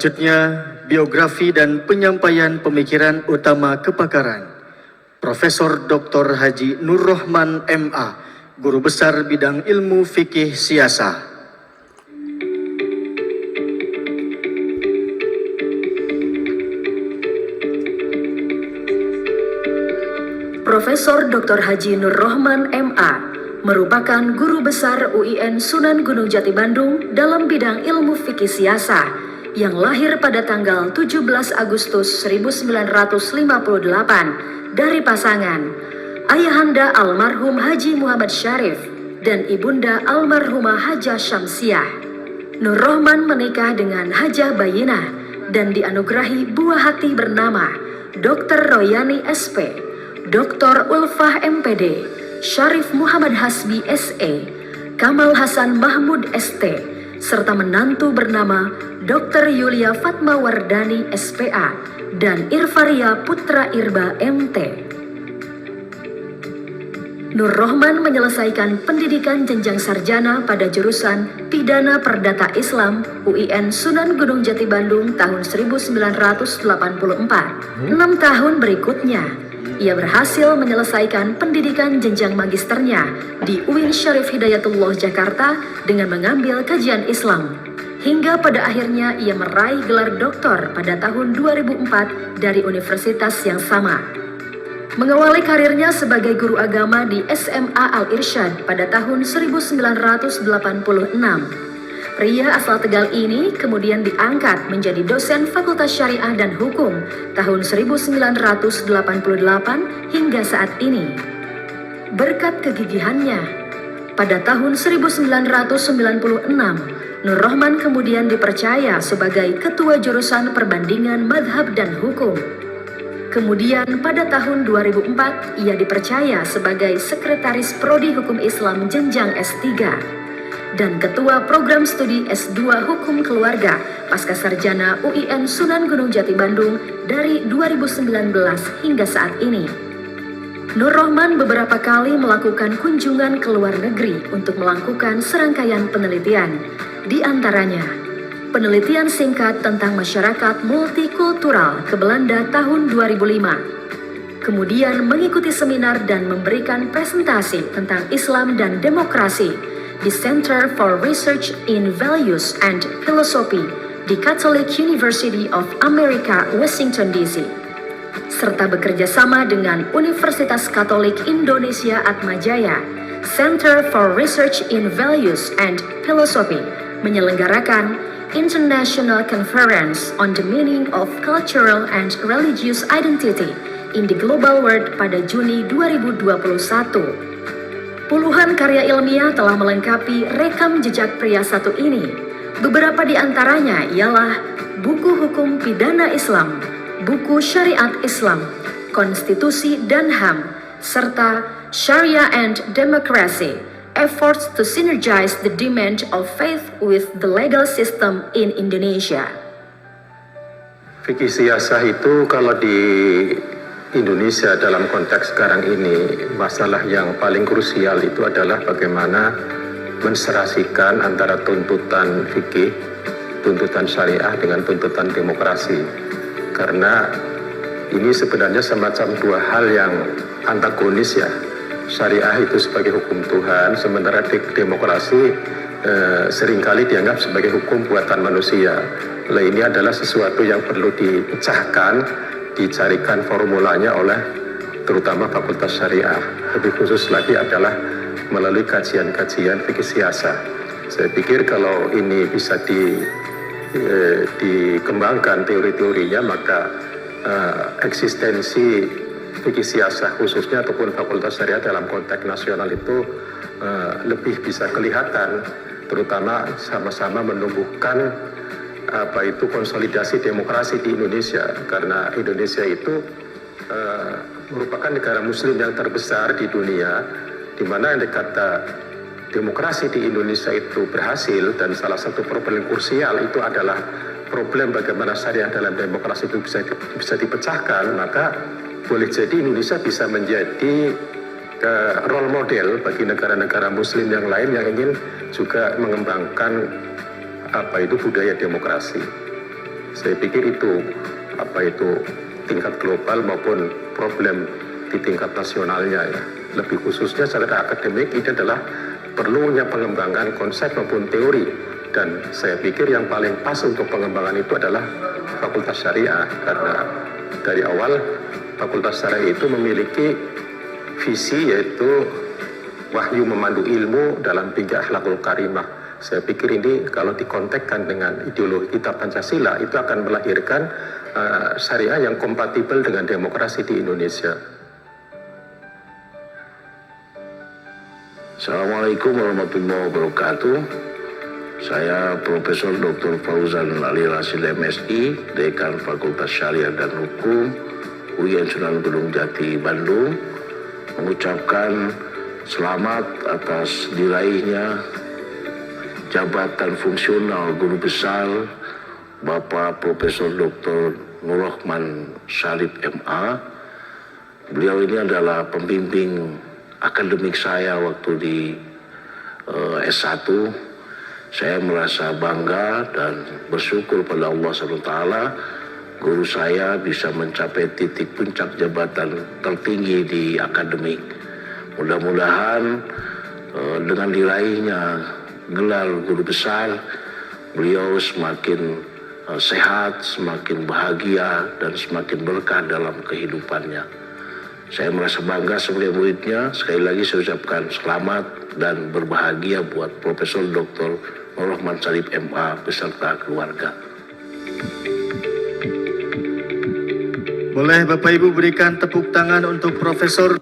Selanjutnya, biografi dan penyampaian pemikiran utama kepakaran. Profesor Dr. Haji Nur Rohman MA, Guru Besar Bidang Ilmu Fikih Siasah. Profesor Dr. Haji Nur Rohman MA merupakan Guru Besar UIN Sunan Gunung Jati Bandung dalam bidang ilmu fikih siasah yang lahir pada tanggal 17 Agustus 1958 dari pasangan Ayahanda almarhum Haji Muhammad Syarif dan Ibunda almarhumah Hajah Syamsiah. Nur Rohman menikah dengan Hajah Bayinah dan dianugerahi buah hati bernama Dr. Royani SP, Dr. Ulfah MPD, Syarif Muhammad Hasbi SE, Kamal Hasan Mahmud ST, serta menantu bernama Dr. Yulia Fatma Wardani SPA dan Irfaria Putra Irba MT. Nur Rohman menyelesaikan pendidikan jenjang sarjana pada jurusan Pidana Perdata Islam UIN Sunan Gunung Jati Bandung tahun 1984. 6 tahun berikutnya, ia berhasil menyelesaikan pendidikan jenjang magisternya di UIN Syarif Hidayatullah Jakarta dengan mengambil kajian Islam. Hingga pada akhirnya ia meraih gelar doktor pada tahun 2004 dari universitas yang sama. Mengawali karirnya sebagai guru agama di SMA Al-Irsyad pada tahun 1986. Pria asal Tegal ini kemudian diangkat menjadi dosen Fakultas Syariah dan Hukum tahun 1988 hingga saat ini. Berkat kegigihannya, pada tahun 1996, Nur Rohman kemudian dipercaya sebagai Ketua Jurusan Perbandingan Madhab dan Hukum. Kemudian pada tahun 2004, ia dipercaya sebagai Sekretaris Prodi Hukum Islam Jenjang S3 dan Ketua Program Studi S2 Hukum Keluarga Pascasarjana UIN Sunan Gunung Jati Bandung dari 2019 hingga saat ini. Nur Rohman beberapa kali melakukan kunjungan ke luar negeri untuk melakukan serangkaian penelitian, di antaranya penelitian singkat tentang masyarakat multikultural ke Belanda tahun 2005. Kemudian mengikuti seminar dan memberikan presentasi tentang Islam dan demokrasi di Center for Research in Values and Philosophy di Catholic University of America, Washington DC, serta bekerja sama dengan Universitas Katolik Indonesia Atmajaya, Center for Research in Values and Philosophy, menyelenggarakan International Conference on the Meaning of Cultural and Religious Identity in the Global World pada Juni 2021. Puluhan karya ilmiah telah melengkapi rekam jejak pria satu ini. Beberapa di antaranya ialah buku hukum pidana Islam, buku syariat Islam, konstitusi dan HAM, serta Sharia and Democracy, Efforts to Synergize the Demand of Faith with the Legal System in Indonesia. Fikih siasah itu kalau di Indonesia dalam konteks sekarang ini, masalah yang paling krusial itu adalah bagaimana menserasikan antara tuntutan fikih, tuntutan syariah dengan tuntutan demokrasi. Karena ini sebenarnya semacam dua hal yang antagonis ya. Syariah itu sebagai hukum Tuhan, sementara demokrasi seringkali dianggap sebagai hukum buatan manusia. Nah, ini adalah sesuatu yang perlu dipecahkan, dicarikan formulanya oleh terutama Fakultas Syariah. Lebih khusus lagi adalah melalui kajian-kajian fikih siasah. Saya pikir kalau ini bisa dikembangkan teori-teorinya, maka eksistensi fikih siasah khususnya ataupun Fakultas Syariah dalam konteks nasional itu lebih bisa kelihatan, terutama sama-sama menumbuhkan konsolidasi demokrasi di Indonesia, karena Indonesia itu merupakan negara muslim yang terbesar di dunia, di mana kata demokrasi di Indonesia itu berhasil, dan salah satu problem krusial itu adalah problem bagaimana syariah dalam demokrasi itu bisa dipecahkan. Maka boleh jadi Indonesia bisa menjadi role model bagi negara-negara muslim yang lain yang ingin juga mengembangkan budaya demokrasi. Saya pikir itu tingkat global maupun problem di tingkat nasionalnya ya. Lebih khususnya secara akademik ini adalah perlunya pengembangan konsep maupun teori, dan saya pikir yang paling pas untuk pengembangan itu adalah Fakultas Syariah, karena dari awal Fakultas Syariah itu memiliki visi yaitu wahyu memandu ilmu dalam 3 akhlakul karimah. Saya pikir ini kalau dikontekkan dengan ideologi kita Pancasila itu akan melahirkan syariah yang kompatibel dengan demokrasi di Indonesia. Assalamualaikum warahmatullahi wabarakatuh. Saya Profesor Dr. Fauzan Ali Rasid MSI, Dekan Fakultas Syariah dan Hukum UIN Sunan Gunung Jati, Bandung, mengucapkan selamat atas diraihnya jabatan fungsional Guru Besar Bapak Profesor Dr. Nurrohman Syarif MA. Beliau ini adalah pembimbing akademik saya waktu di S1. Saya merasa bangga dan bersyukur pada Allah SWT, guru saya bisa mencapai titik puncak jabatan tertinggi di akademik. Mudah-mudahan dengan diraihnya gelar guru besar, beliau semakin sehat, semakin bahagia, dan semakin berkah dalam kehidupannya. Saya merasa bangga sebagai muridnya. Sekali lagi saya ucapkan selamat dan berbahagia buat Profesor Dr. Nurrohman Syarif MA beserta keluarga. Boleh Bapak Ibu berikan tepuk tangan untuk Profesor